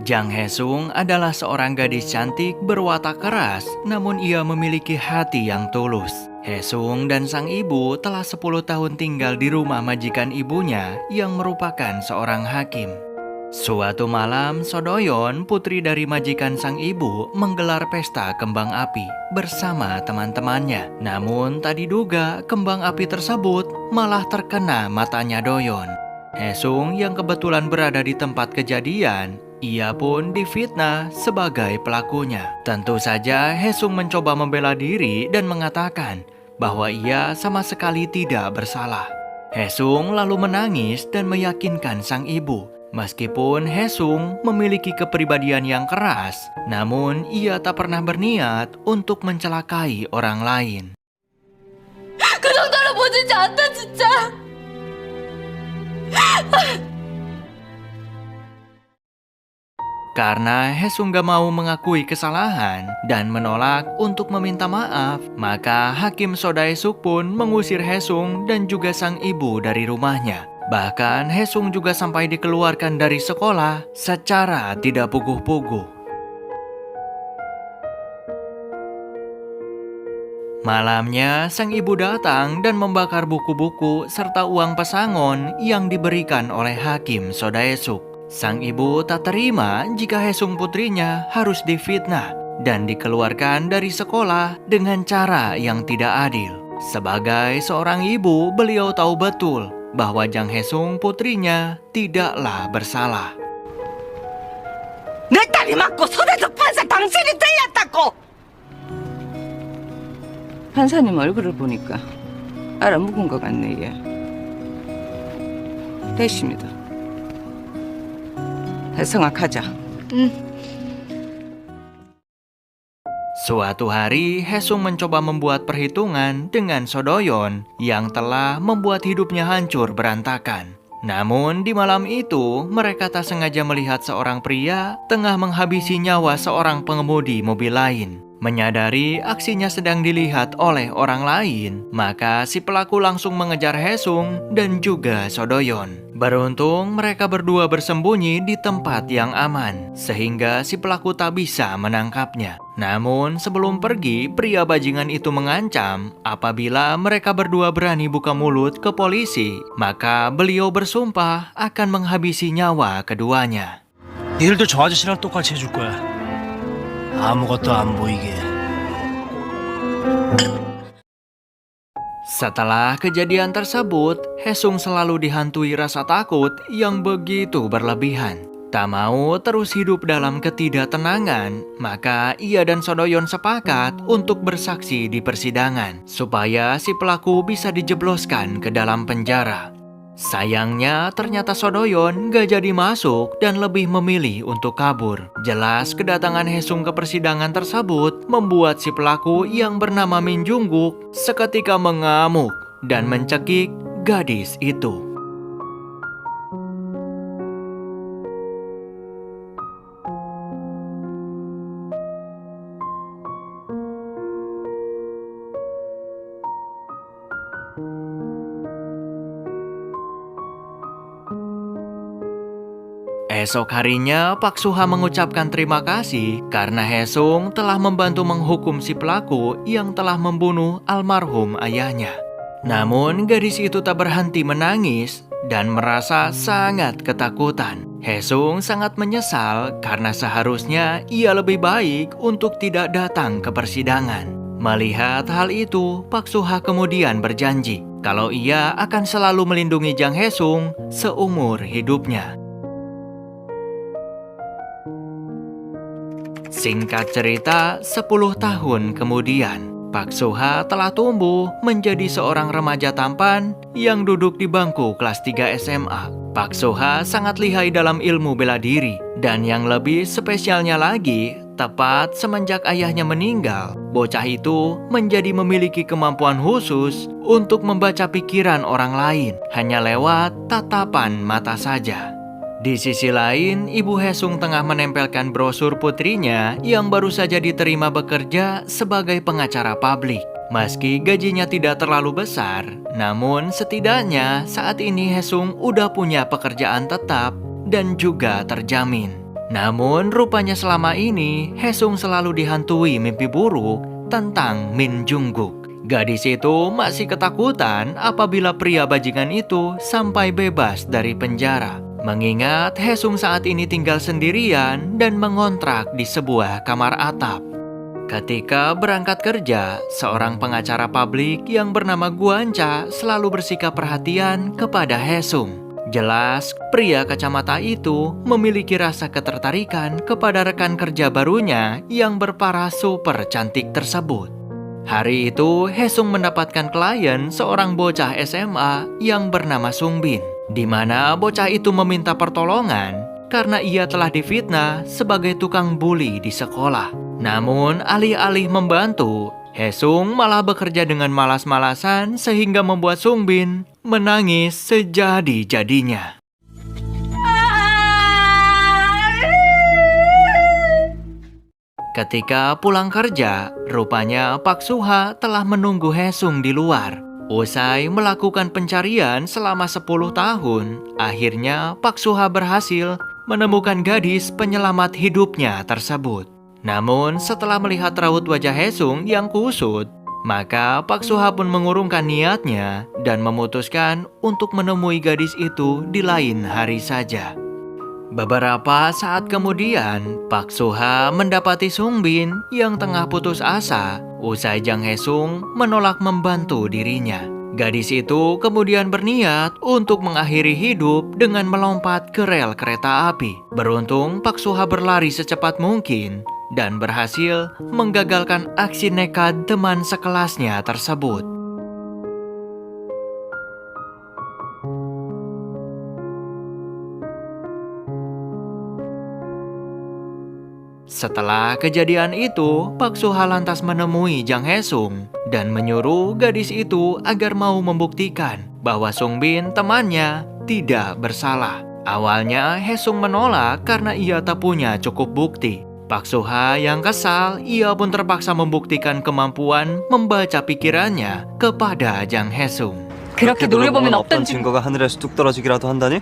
Jang Hae-sung adalah seorang gadis cantik berwatak keras, namun ia memiliki hati yang tulus. Hae-sung dan sang ibu telah 10 tahun tinggal di rumah majikan ibunya yang merupakan seorang hakim. Suatu malam, Sodoyon, putri dari majikan sang ibu, menggelar pesta kembang api bersama teman-temannya. Namun, tak diduga kembang api tersebut malah terkena matanya Doyon. Hae-sung yang kebetulan berada di tempat kejadian, ia pun difitnah sebagai pelakunya. Tentu saja Hae-sung mencoba membela diri dan mengatakan bahwa ia sama sekali tidak bersalah. Hae-sung lalu menangis dan meyakinkan sang ibu. Meskipun Hae-sung memiliki kepribadian yang keras, namun ia tak pernah berniat untuk mencelakai orang lain. 그 정도로 보지지 않다 진짜. Karena Hae-sung gak mau mengakui kesalahan dan menolak untuk meminta maaf, maka Hakim So Dae-suk pun mengusir Hae-sung dan juga sang ibu dari rumahnya. Bahkan Hae-sung juga sampai dikeluarkan dari sekolah secara tidak puguh-puguh. Malamnya, sang ibu datang dan membakar buku-buku serta uang pesangon yang diberikan oleh Hakim So Dae-suk. Sang ibu tak terima jika Hae-sung putrinya harus difitnah dan dikeluarkan dari sekolah dengan cara yang tidak adil. Sebagai seorang ibu, beliau tahu betul bahwa Jang Hae-sung putrinya tidaklah bersalah. 내 딸이 맞고 서대석 판사 당신이 때렸다고! 판사님 얼굴을 보니까 알아묵은 것 같네, 얘. 됐습니다. 혜성아, 가자. Suatu hari, Hae-sung mencoba membuat perhitungan dengan Sodoyon yang telah membuat hidupnya hancur berantakan. Namun di malam itu, mereka tak sengaja melihat seorang pria tengah menghabisi nyawa seorang pengemudi mobil lain. Menyadari aksinya sedang dilihat oleh orang lain, maka si pelaku langsung mengejar Hae-sung dan juga Sodoyon. Beruntung mereka berdua bersembunyi di tempat yang aman, sehingga si pelaku tak bisa menangkapnya. Namun sebelum pergi, pria bajingan itu mengancam apabila mereka berdua berani buka mulut ke polisi, maka beliau bersumpah akan menghabisi nyawa keduanya. 니들도 저 아저씨랑 똑같이 해줄 거야. 아무것도 안 보이게. Setelah kejadian tersebut, Hae-sung selalu dihantui rasa takut yang begitu berlebihan. Tak mau terus hidup dalam ketidaktenangan, maka ia dan Sodoyon sepakat untuk bersaksi di persidangan, supaya si pelaku bisa dijebloskan ke dalam penjara. Sayangnya, ternyata Sodoyon gak jadi masuk dan lebih memilih untuk kabur. Jelas kedatangan Hae-sung ke persidangan tersebut membuat si pelaku yang bernama Min Jung-guk seketika mengamuk dan mencekik gadis itu. Esok harinya, Pak Suha mengucapkan terima kasih karena Hae-sung telah membantu menghukum si pelaku yang telah membunuh almarhum ayahnya. Namun, gadis itu tak berhenti menangis dan merasa sangat ketakutan. Hae-sung sangat menyesal karena seharusnya ia lebih baik untuk tidak datang ke persidangan. Melihat hal itu, Pak Suha kemudian berjanji kalau ia akan selalu melindungi Jang Hae-sung seumur hidupnya. Singkat cerita, 10 tahun kemudian, Pak Suha telah tumbuh menjadi seorang remaja tampan yang duduk di bangku kelas 3 SMA. Pak Suha sangat lihai dalam ilmu bela diri, dan yang lebih spesialnya lagi, tepat semenjak ayahnya meninggal, bocah itu menjadi memiliki kemampuan khusus untuk membaca pikiran orang lain hanya lewat tatapan mata saja. Di sisi lain, Ibu Hesung tengah menempelkan brosur putrinya yang baru saja diterima bekerja sebagai pengacara publik. Meski gajinya tidak terlalu besar, namun setidaknya saat ini Hesung udah punya pekerjaan tetap dan juga terjamin. Namun rupanya selama ini Hesung selalu dihantui mimpi buruk tentang Min Jungguk. Gadis itu masih ketakutan apabila pria bajingan itu sampai bebas dari penjara. Mengingat Hesung saat ini tinggal sendirian dan mengontrak di sebuah kamar atap. Ketika berangkat kerja, seorang pengacara publik yang bernama Guanca selalu bersikap perhatian kepada Hesung. Jelas, pria kacamata itu memiliki rasa ketertarikan kepada rekan kerja barunya yang berparas super cantik tersebut. Hari itu, Hesung mendapatkan klien seorang bocah SMA yang bernama Sungbin, di mana bocah itu meminta pertolongan karena ia telah difitnah sebagai tukang bully di sekolah. Namun, alih-alih membantu, Hesung malah bekerja dengan malas-malasan sehingga membuat Sungbin menangis sejadi-jadinya. Ketika pulang kerja, rupanya Pak Suha telah menunggu Hesung di luar. Usai melakukan pencarian selama 10 tahun, akhirnya Pak Suha berhasil menemukan gadis penyelamat hidupnya tersebut. Namun setelah melihat raut wajah Hesung yang kusut, maka Pak Suha pun mengurungkan niatnya dan memutuskan untuk menemui gadis itu di lain hari saja. Beberapa saat kemudian, Pak Suha mendapati Sungbin yang tengah putus asa usai Jang Hesung menolak membantu dirinya. Gadis itu kemudian berniat untuk mengakhiri hidup dengan melompat ke rel kereta api. Beruntung Pak Suha berlari secepat mungkin dan berhasil menggagalkan aksi nekat teman sekelasnya tersebut. Setelah kejadian itu, Pak Suha lantas menemui Jang Hesung dan menyuruh gadis itu agar mau membuktikan bahwa Sungbin temannya tidak bersalah. Awalnya Hesung menolak karena ia tak punya cukup bukti. Pak Suha yang kesal, ia pun terpaksa membuktikan kemampuan membaca pikirannya kepada Jang Hesung. 그렇게 노려보면 없던 증거가 하늘에서 뚝 떨어지기라도 한다니?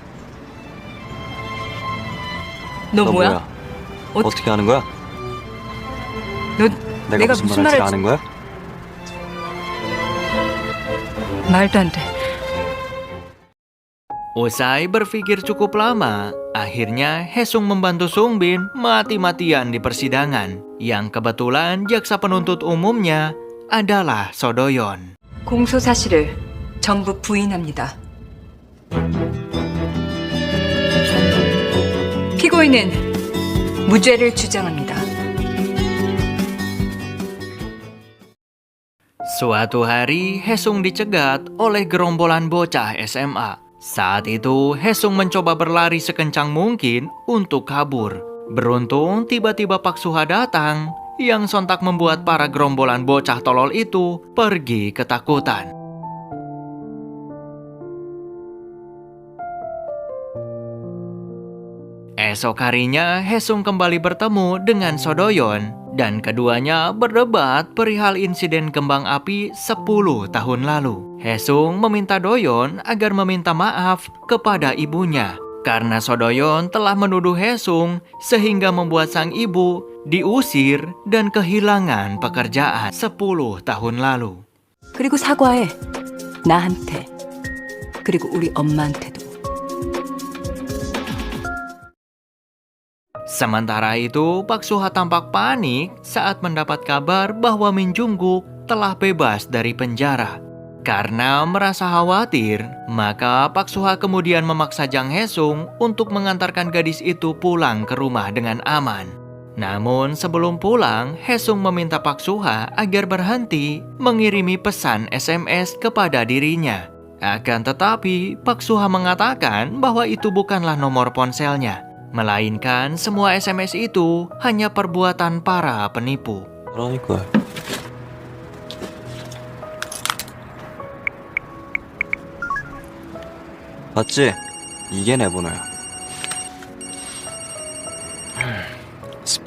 너 뭐야? 어떻게 하는 거야? 너 내가 무슨 말인지 아는 거야? 말도 안 돼. Usai berpikir cukup lama, akhirnya Hesung membantu Sungbin mati-matian di persidangan, yang kebetulan jaksa penuntut umumnya adalah Sodoyon. 공소 사실을 전부 부인합니다. 피고인은 무죄를 주장합니다. Suatu hari, Hesung dicegat oleh gerombolan bocah SMA. Saat itu, Hesung mencoba berlari sekencang mungkin untuk kabur. Beruntung, tiba-tiba Pak Suha datang, yang sontak membuat para gerombolan bocah tolol itu pergi ketakutan. Esok harinya, Hesung kembali bertemu dengan Sodoyon, dan keduanya berdebat perihal insiden kembang api 10 tahun lalu. Hesung meminta Doyon agar meminta maaf kepada ibunya, karena Sodoyon telah menuduh Hesung sehingga membuat sang ibu diusir dan kehilangan pekerjaan 10 tahun lalu. 그리고 사과해. 나한테. 그리고 우리 엄마한테도. Sementara itu, Pak Suha tampak panik saat mendapat kabar bahwa Min Jungguk telah bebas dari penjara. Karena merasa khawatir, maka Pak Suha kemudian memaksa Jang Hesung untuk mengantarkan gadis itu pulang ke rumah dengan aman. Namun sebelum pulang, Hesung meminta Pak Suha agar berhenti mengirimi pesan SMS kepada dirinya. Akan tetapi, Pak Suha mengatakan bahwa itu bukanlah nomor ponselnya, melainkan semua SMS itu hanya perbuatan para penipu. 그러니까 봤지? 이게 내 번호야.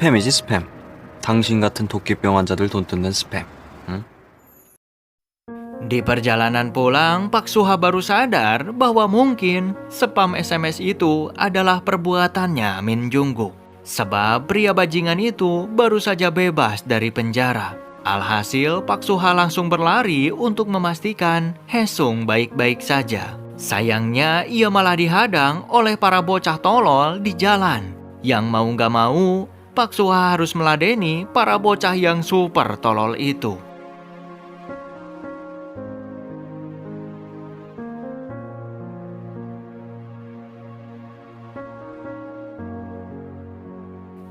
스팸이지 스팸. 당신 같은 도끼병 환자들 돈 뜯는 스팸. 응? Di perjalanan pulang, Pak Suha baru sadar bahwa mungkin spam SMS itu adalah perbuatannya Min Jungguk. Sebab pria bajingan itu baru saja bebas dari penjara. Alhasil, Pak Suha langsung berlari untuk memastikan Haesung baik-baik saja. Sayangnya, ia malah dihadang oleh para bocah tolol di jalan. Yang mau gak mau, Pak Suha harus meladeni para bocah yang super tolol itu.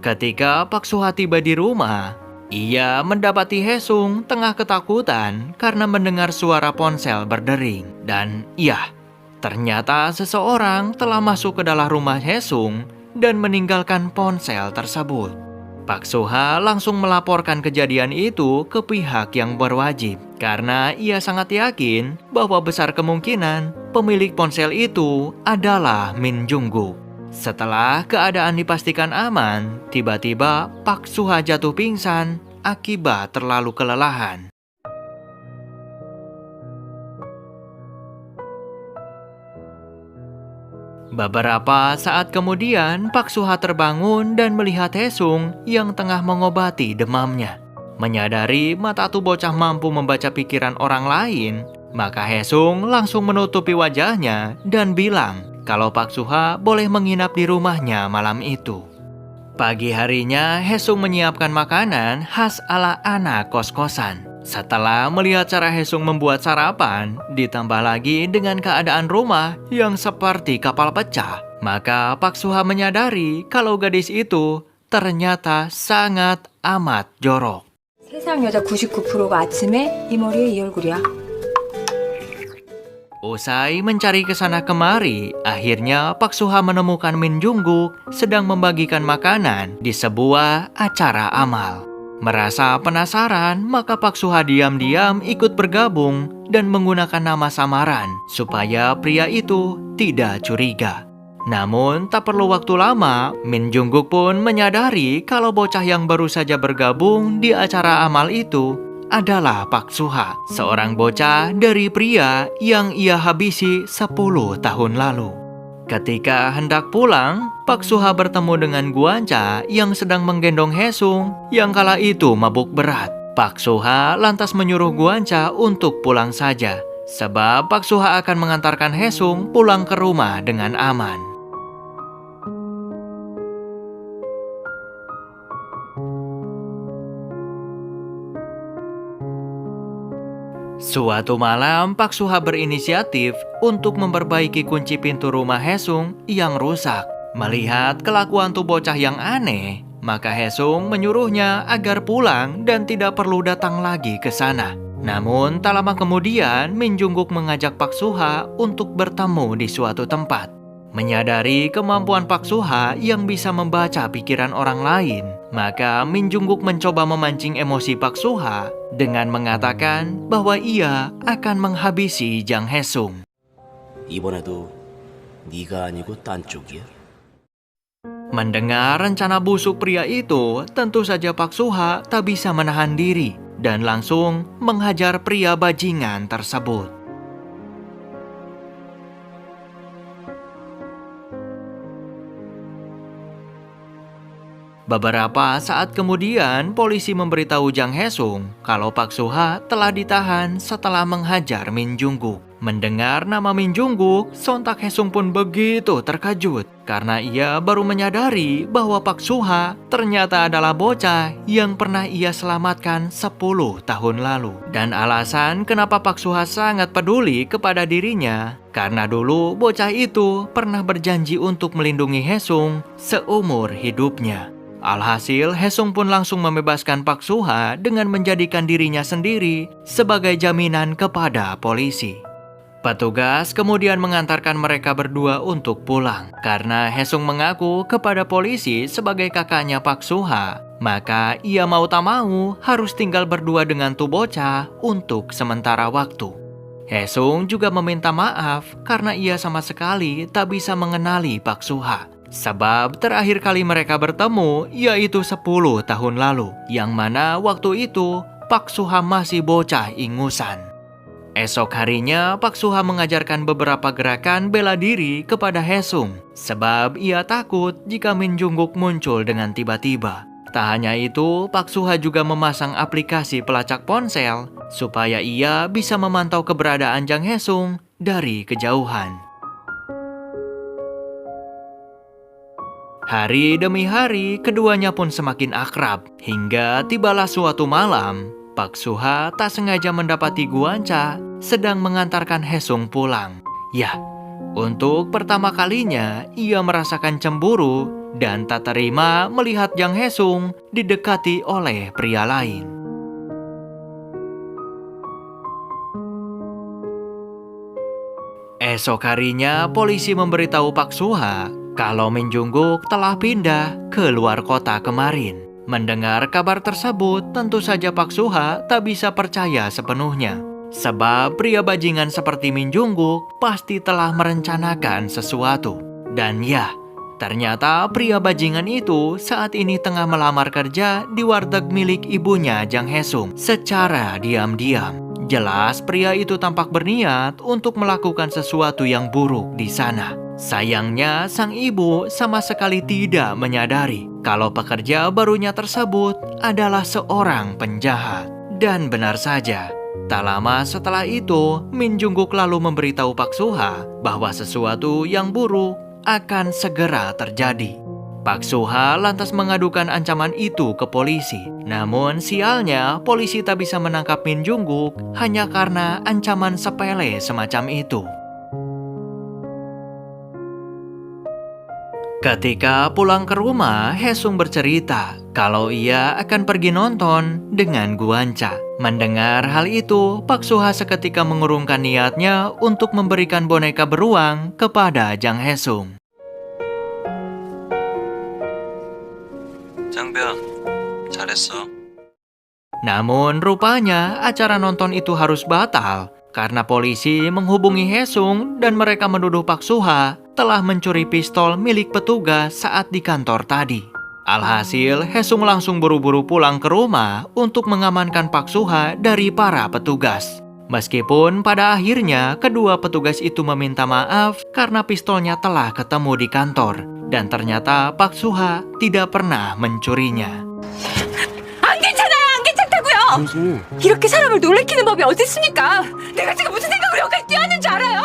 Ketika Pak Suha tiba di rumah, ia mendapati Haesung tengah ketakutan karena mendengar suara ponsel berdering. Dan iya, ternyata seseorang telah masuk ke dalam rumah Haesung dan meninggalkan ponsel tersebut. Pak Suha langsung melaporkan kejadian itu ke pihak yang berwajib karena ia sangat yakin bahwa besar kemungkinan pemilik ponsel itu adalah Min Jungguk. Setelah keadaan dipastikan aman, tiba-tiba Pak Suha jatuh pingsan akibat terlalu kelelahan. Beberapa saat kemudian, Pak Suha terbangun dan melihat Haesung yang tengah mengobati demamnya. Menyadari mata tuh bocah mampu membaca pikiran orang lain, maka Haesung langsung menutupi wajahnya dan bilang kalau Pak Suha boleh menginap di rumahnya malam itu. Pagi harinya, Haesung menyiapkan makanan khas ala anak kos-kosan. Setelah melihat cara Haesung membuat sarapan, ditambah lagi dengan keadaan rumah yang seperti kapal pecah, maka Pak Suha menyadari kalau gadis itu ternyata sangat amat jorok. 세상 여자 99%가 아침에 이 머리에 이 얼굴이야. Usai mencari kesana kemari, akhirnya Pak Suha menemukan Min Jungguk sedang membagikan makanan di sebuah acara amal. Merasa penasaran, maka Pak Suha diam-diam ikut bergabung dan menggunakan nama samaran supaya pria itu tidak curiga. Namun tak perlu waktu lama, Min Jungguk pun menyadari kalau bocah yang baru saja bergabung di acara amal itu adalah Pak Suha, seorang bocah dari pria yang ia habisi 10 tahun lalu. Ketika hendak pulang, Pak Suha bertemu dengan Guanca yang sedang menggendong Haesung yang kala itu mabuk berat. Pak Suha lantas menyuruh Guanca untuk pulang saja, sebab Pak Suha akan mengantarkan Haesung pulang ke rumah dengan aman. Suatu malam, Pak Suha berinisiatif untuk memperbaiki kunci pintu rumah Haesung yang rusak. Melihat kelakuan tuh bocah yang aneh, maka Haesung menyuruhnya agar pulang dan tidak perlu datang lagi ke sana. Namun, tak lama kemudian, Min Jungguk mengajak Pak Suha untuk bertemu di suatu tempat. Menyadari kemampuan Pak Suha yang bisa membaca pikiran orang lain, maka Min Jungguk mencoba memancing emosi Pak Suha dengan mengatakan bahwa ia akan menghabisi Jang Haesung. 이번에도 네가 아니고 딴 쪽이야? Mendengar rencana busuk pria itu, tentu saja Pak Suha tak bisa menahan diri dan langsung menghajar pria bajingan tersebut. Beberapa saat kemudian, polisi memberitahu Jang Haesung kalau Pak Suha telah ditahan setelah menghajar Min Jungguk. Mendengar nama Min Jungguk, sontak Haesung pun begitu terkejut karena ia baru menyadari bahwa Pak Suha ternyata adalah bocah yang pernah ia selamatkan 10 tahun lalu. Dan alasan kenapa Pak Suha sangat peduli kepada dirinya karena dulu bocah itu pernah berjanji untuk melindungi Haesung seumur hidupnya. Alhasil, Haesung pun langsung membebaskan Pak Suha dengan menjadikan dirinya sendiri sebagai jaminan kepada polisi. Petugas kemudian mengantarkan mereka berdua untuk pulang. Karena Haesung mengaku kepada polisi sebagai kakaknya Pak Suha, maka ia mau tak mau harus tinggal berdua dengan tuh bocah untuk sementara waktu. Haesung juga meminta maaf karena ia sama sekali tak bisa mengenali Pak Suha. Sebab terakhir kali mereka bertemu yaitu 10 tahun lalu, yang mana waktu itu Pak Suha masih bocah ingusan. Esok harinya Pak Suha mengajarkan beberapa gerakan bela diri kepada Haesung, sebab ia takut jika Min Jungguk muncul dengan tiba-tiba. Tak hanya itu, Pak Suha juga memasang aplikasi pelacak ponsel supaya ia bisa memantau keberadaan Jang Haesung dari kejauhan. Hari demi hari, keduanya pun semakin akrab. Hingga tibalah suatu malam, Pak Suha tak sengaja mendapati Guanca sedang mengantarkan Haesung pulang. Ya, untuk pertama kalinya ia merasakan cemburu dan tak terima melihat Jang Haesung didekati oleh pria lain. Esok harinya, polisi memberitahu Pak Suha kalau Min Jungguk telah pindah ke luar kota kemarin. Mendengar kabar tersebut, tentu saja Pak Suha tak bisa percaya sepenuhnya. Sebab pria bajingan seperti Min Jungguk pasti telah merencanakan sesuatu. Dan ya, ternyata pria bajingan itu saat ini tengah melamar kerja di warteg milik ibunya Jang Haesung secara diam-diam. Jelas pria itu tampak berniat untuk melakukan sesuatu yang buruk di sana. Sayangnya, sang ibu sama sekali tidak menyadari kalau pekerja barunya tersebut adalah seorang penjahat. Dan benar saja, tak lama setelah itu, Min Jungguk lalu memberitahu Pak Suha bahwa sesuatu yang buruk akan segera terjadi. Pak Suha lantas mengadukan ancaman itu ke polisi. Namun sialnya, polisi tak bisa menangkap Min Jungguk hanya karena ancaman sepele semacam itu. Ketika pulang ke rumah, Haesung bercerita kalau ia akan pergi nonton dengan Guanca. Mendengar hal itu, Pak Suha seketika mengurungkan niatnya untuk memberikan boneka beruang kepada Jang Haesung. 장병, 잘했어. Namun rupanya acara nonton itu harus batal karena polisi menghubungi Haesung dan mereka menuduh Pak Suha telah mencuri pistol milik petugas saat di kantor tadi. Alhasil, Haesung langsung buru-buru pulang ke rumah untuk mengamankan Pak Suha dari para petugas. Meskipun pada akhirnya kedua petugas itu meminta maaf karena pistolnya telah ketemu di kantor dan ternyata Pak Suha tidak pernah mencurinya. 안 괜찮아요. 안 괜찮다고요. 이렇게 사람을 놀래키는 법이 어디 있습니까? 내가 지금 무슨 생각으로 여기까지 뛰어왔는 줄 알아요?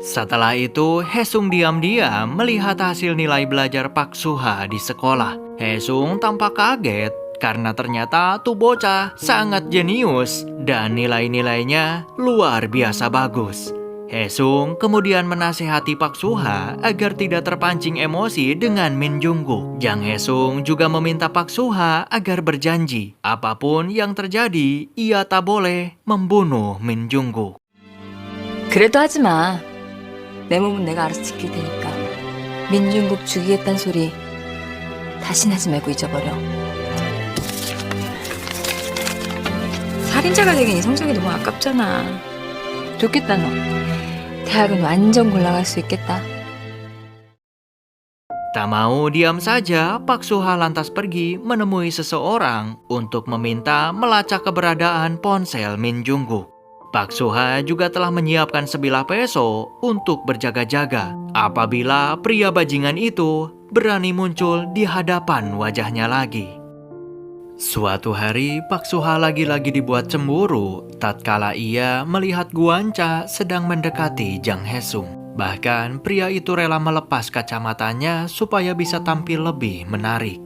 Setelah itu, Haesung diam-diam melihat hasil nilai belajar Pak Suha di sekolah. Haesung tampak kaget karena ternyata tuh bocah sangat jenius dan nilai-nilainya luar biasa bagus. Haesung kemudian menasihati Pak Suha agar tidak terpancing emosi dengan Min Jungguk. Jang Haesung juga meminta Pak Suha agar berjanji apapun yang terjadi, ia tak boleh membunuh Min Jungguk. 그래도 하지 마. 내 몸은 내가 알아서 지킬 테니까. 민중국 죽이겠단 소리 다신 하지 말고 잊어버려. 살인자가 되긴 이 성적이 너무 아깝잖아. 좋겠다 너. 대학은 완전 골라갈 수 있겠다. Tak mau diam saja, Pak Suha lantas pergi menemui seseorang untuk meminta melacak keberadaan ponsel Min Jungguk. Pak Suha juga telah menyiapkan sebilah peso untuk berjaga-jaga apabila pria bajingan itu berani muncul di hadapan wajahnya lagi. Suatu hari, Pak Suha lagi-lagi dibuat cemburu tatkala ia melihat Guanca sedang mendekati Jang Haesung. Bahkan pria itu rela melepas kacamatanya supaya bisa tampil lebih menarik.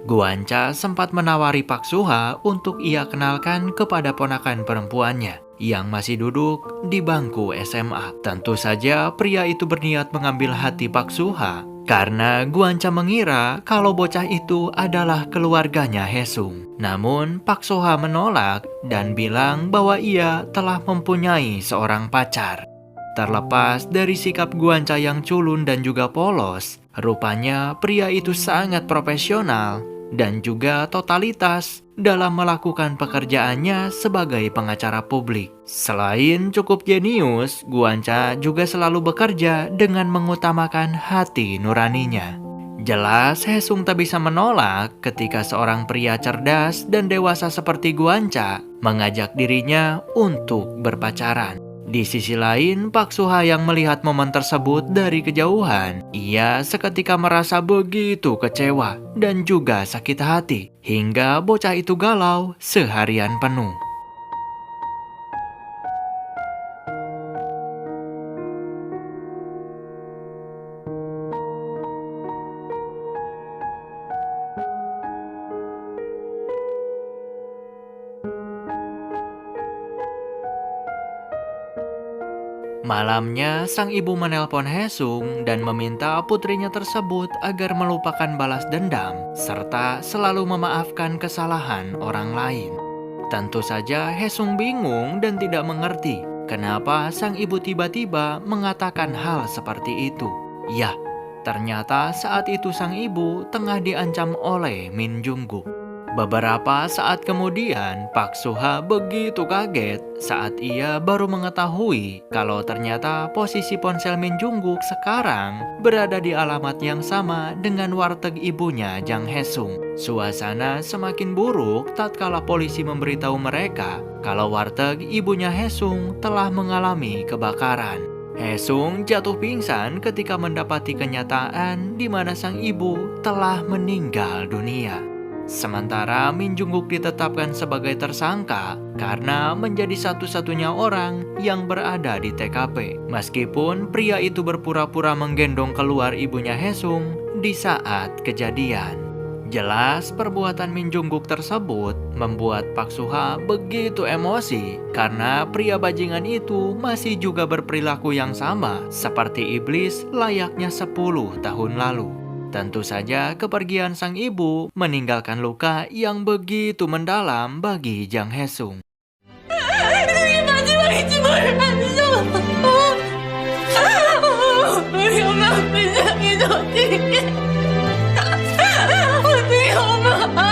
Guanca sempat menawari Pak Suha untuk ia kenalkan kepada ponakan perempuannya yang masih duduk di bangku SMA. Tentu saja pria itu berniat mengambil hati Pak Suha karena Guanca mengira kalau bocah itu adalah keluarganya Haesung. Namun Pak Suha menolak dan bilang bahwa ia telah mempunyai seorang pacar. Terlepas dari sikap Guanca yang culun dan juga polos, rupanya pria itu sangat profesional dan juga totalitas dalam melakukan pekerjaannya sebagai pengacara publik. Selain cukup jenius, Guanca juga selalu bekerja dengan mengutamakan hati nuraninya. Jelas Hesung tak bisa menolak ketika seorang pria cerdas dan dewasa seperti Guanca mengajak dirinya untuk berpacaran. Di sisi lain, Pak Suha yang melihat momen tersebut dari kejauhan, ia seketika merasa begitu kecewa dan juga sakit hati, hingga bocah itu galau seharian penuh. Malamnya, sang ibu menelpon Hesung dan meminta putrinya tersebut agar melupakan balas dendam, serta selalu memaafkan kesalahan orang lain. Tentu saja Hesung bingung dan tidak mengerti kenapa sang ibu tiba-tiba mengatakan hal seperti itu. Ya, ternyata saat itu sang ibu tengah diancam oleh Min Jungguk. Beberapa saat kemudian, Pak Suha begitu kaget saat ia baru mengetahui kalau ternyata posisi ponsel Min Jungguk sekarang berada di alamat yang sama dengan warteg ibunya Jang Hesung. Suasana semakin buruk tatkala polisi memberitahu mereka kalau warteg ibunya Hesung telah mengalami kebakaran. Hesung jatuh pingsan ketika mendapati kenyataan di mana sang ibu telah meninggal dunia. Sementara Min Jungguk ditetapkan sebagai tersangka karena menjadi satu-satunya orang yang berada di TKP. Meskipun pria itu berpura-pura menggendong keluar ibunya Hesung di saat kejadian. Jelas perbuatan Min Jungguk tersebut membuat Pak Suha begitu emosi karena pria bajingan itu masih juga berperilaku yang sama seperti iblis layaknya 10 tahun lalu. Tentu saja kepergian sang ibu meninggalkan luka yang begitu mendalam bagi Jang Hesung. 이게 마지막인지 몰랐어. 우리 엄마 불쌍해서 어떡해. 어떡해 엄마.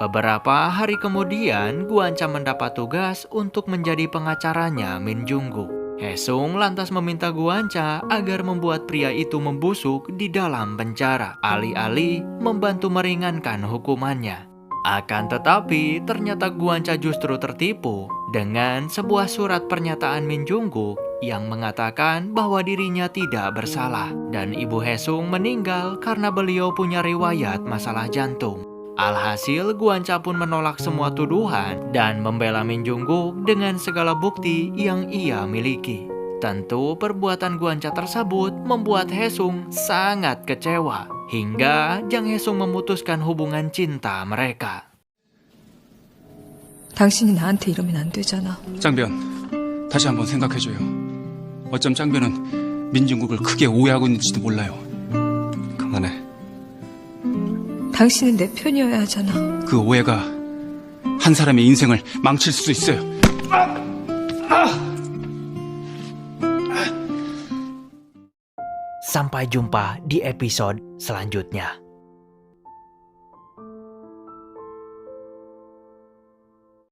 Beberapa hari kemudian, Guanca mendapat tugas untuk menjadi pengacaranya Min Jungguk. Hesung lantas meminta Guanca agar membuat pria itu membusuk di dalam penjara, alih-alih membantu meringankan hukumannya. Akan tetapi, ternyata Guanca justru tertipu dengan sebuah surat pernyataan Min Jungguk yang mengatakan bahwa dirinya tidak bersalah dan ibu Hesung meninggal karena beliau punya riwayat masalah jantung. Alhasil, Guanca pun menolak semua tuduhan dan membela Min Jungguk dengan segala bukti yang ia miliki. Tentu perbuatan Guanca tersebut membuat Hesung sangat kecewa, hingga Jang Hesung memutuskan hubungan cinta mereka. 당신이 나한테 이러면 안 되잖아. 짱변, 다시 한번 생각해줘요. 어쩜 짱변은 민중국을 크게 오해하고 있는지도 몰라요. 그만해. 당신은 내 편이어야 하잖아. 그 오해가 한 사람의 인생을 망칠 수도 있어요. Sampai jumpa di episode selanjutnya.